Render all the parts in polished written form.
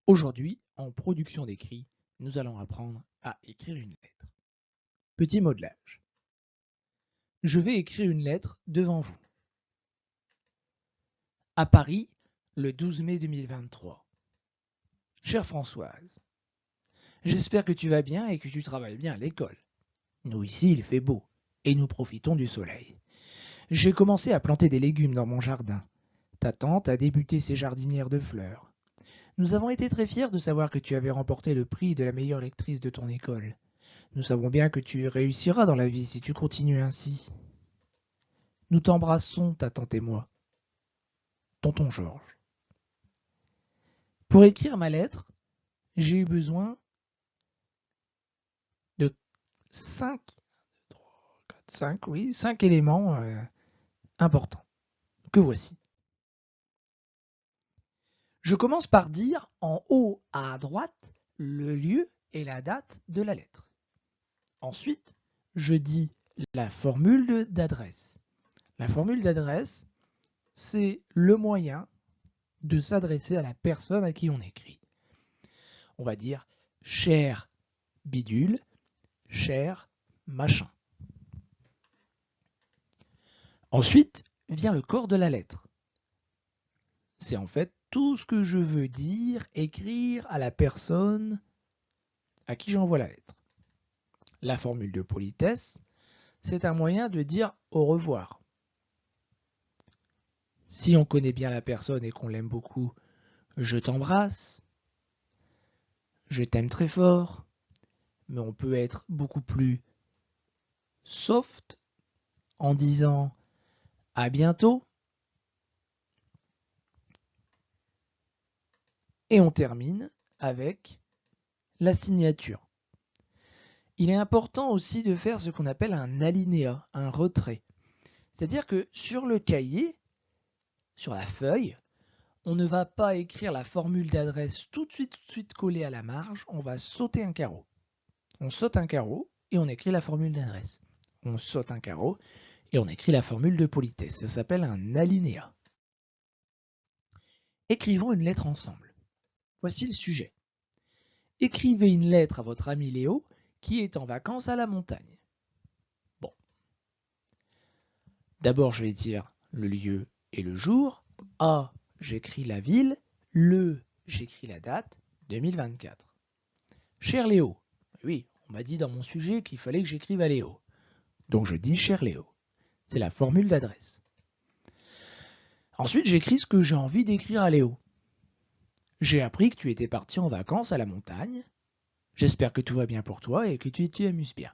Aujourd'hui, en production d'écrit, nous allons apprendre à écrire une lettre. Petit modelage. Je vais écrire une lettre devant vous. À Paris, le 12 mai 2023. Chère Françoise, j'espère que tu vas bien et que tu travailles bien à l'école. Nous ici, il fait beau et nous profitons du soleil. J'ai commencé à planter des légumes dans mon jardin. Ta tante a débuté ses jardinières de fleurs. Nous avons été très fiers de savoir que tu avais remporté le prix de la meilleure lectrice de ton école. Nous savons bien que tu réussiras dans la vie si tu continues ainsi. Nous t'embrassons, ta tante et moi. Tonton Georges. Pour écrire ma lettre, j'ai eu besoin de 5 éléments importants, que voici. Je commence par dire en haut à droite le lieu et la date de la lettre. Ensuite, je dis la formule d'adresse. La formule d'adresse, c'est le moyen de s'adresser à la personne à qui on écrit. On va dire cher bidule, cher machin. Ensuite vient le corps de la lettre. C'est en fait tout ce que je veux dire, écrire à la personne à qui j'envoie la lettre. La formule de politesse, c'est un moyen de dire au revoir. Si on connaît bien la personne et qu'on l'aime beaucoup, je t'embrasse, je t'aime très fort, mais on peut être beaucoup plus soft en disant à bientôt. Et on termine avec la signature. Il est important aussi de faire ce qu'on appelle un alinéa, un retrait. C'est-à-dire que sur le cahier, sur la feuille, on ne va pas écrire la formule d'adresse tout de suite collée à la marge, on va sauter un carreau. On saute un carreau et on écrit la formule d'adresse. On saute un carreau et on écrit la formule de politesse. Ça s'appelle un alinéa. Écrivons une lettre ensemble. Voici le sujet. Écrivez une lettre à votre ami Léo qui est en vacances à la montagne. Bon. D'abord, je vais dire le lieu et le jour. A, j'écris la ville. Le, j'écris la date, 2024. Cher Léo. Oui, on m'a dit dans mon sujet qu'il fallait que j'écrive à Léo. Donc je dis cher Léo. C'est la formule d'adresse. Ensuite, j'écris ce que j'ai envie d'écrire à Léo. J'ai appris que tu étais parti en vacances à la montagne. J'espère que tout va bien pour toi et que tu t'y amuses bien.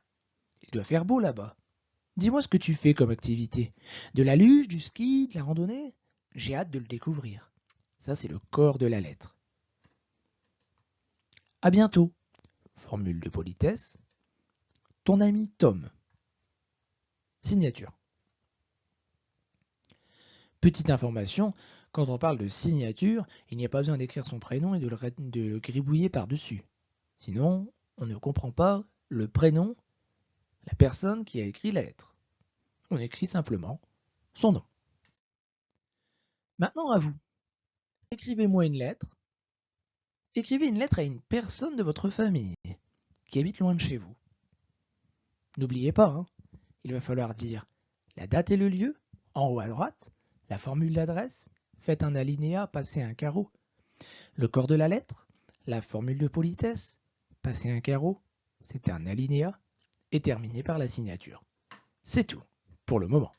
Il doit faire beau là-bas. Dis-moi ce que tu fais comme activité. De la luge, du ski, de la randonnée? J'ai hâte de le découvrir. Ça, c'est le corps de la lettre. À bientôt. Formule de politesse. Ton ami Tom. Signature. Petite information, quand on parle de signature, il n'y a pas besoin d'écrire son prénom et de le gribouiller par-dessus. Sinon, on ne comprend pas le prénom, la personne qui a écrit la lettre. On écrit simplement son nom. Maintenant à vous. Écrivez-moi une lettre. Écrivez une lettre à une personne de votre famille qui habite loin de chez vous. N'oubliez pas, il va falloir dire la date et le lieu, en haut à droite, la formule d'adresse, faites un alinéa, passez un carreau, le corps de la lettre, la formule de politesse, passez un carreau, c'est un alinéa, et terminez par la signature. C'est tout pour le moment.